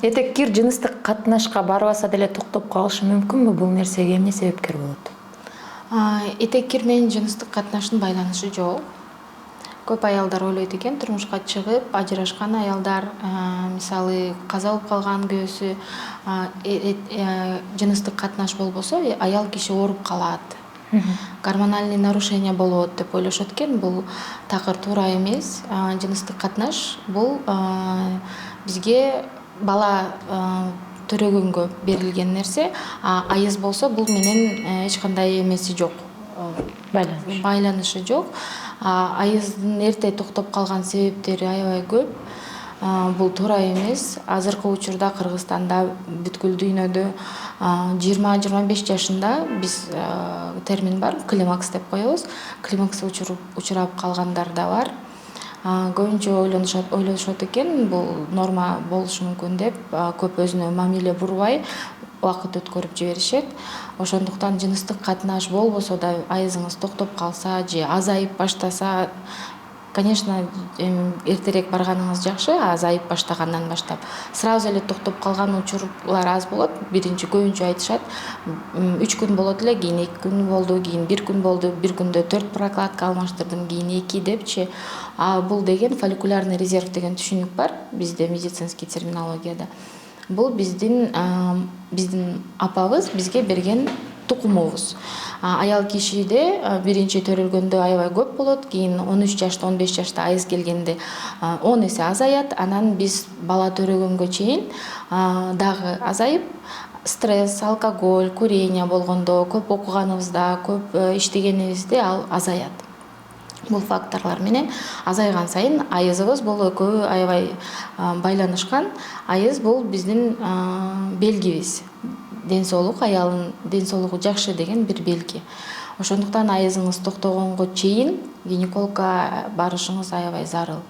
Этеккир жыныстык катнашка барбаса деле токтоп калышы мүмкүнбү? Бул нерсеге эмне себепкер болот? Этеккир менен жыныстык катнаштын байланышы жок. Көп аялдар ойлойт экен, турмушка чыгып, ажырашкан аялдар, мисалы каза болуп калган күйөөсү жыныстык катнаш болбосо, аял киши ооруп калат. Гормональный нарушение болот деп ойлошот экен. Бул такыр туура эмес. Жыныстык катнаш бул бизге бала төрөгөнгө берилген нерсе, айыз болсо бул менен эч кандай эмеси жок. Байланышы жок. Айыздын эрте токтоп калган себептери аябай көп. Бул туура эмес. Азыркы учурда Кыргызстанда бүткүл дүйнөдө 20-25 жашында биз термин бар, климакс деп коебуз. Климаксқа учурап калгандар да бар. Көбүнчө ойлошот экен, бул норма болушу мүмкүн деп, көп өзүнө мамиле бурбай убакыт өткөрүп жиберишет. Ошондуктан жыныстык катнаш болбосо да айызыңыз токтоп калса же азайып баштаса, конечно, эртерээк барганыңыз жакшы, азайып баштагандан баштап. Сразу эле токтоп калган учурлар аз болот. Биринчи көбүнчө айтышат, 3 күн болот эле, кийин 2 күн болду, кийин 1 күн болду, бир күндө 4 прокладка алмаштырдым, кийин 2 депчи. Бул деген фолликулярный резерв деген түшүнүк бар бизде медицинский терминологияда. Бул биздин апабыз бизге берген тукумубуз. Аял кишиде биринчи төрөлгөндө аябай көп болот, кийин 13 жашта, 15 жашта айыз келгенде 10 эсе азаят. Анан биз бала төрөгөнгө чейин дагы азайып, стресс, алкоголь, курение болгондо, көп окуганыбызда, көп иштегенибизде ал азаят. Бул факторлор менен азайган сайын айызыбыз бул экөө аябай байланышкан. Айыз бул биздин белгибиз. Ден соолук, аялдын ден соолугу жакшы деген бир белги. Ошондуктан айызыңыз токтогонго чейин гинекологко барышыңыз аябай зарыл.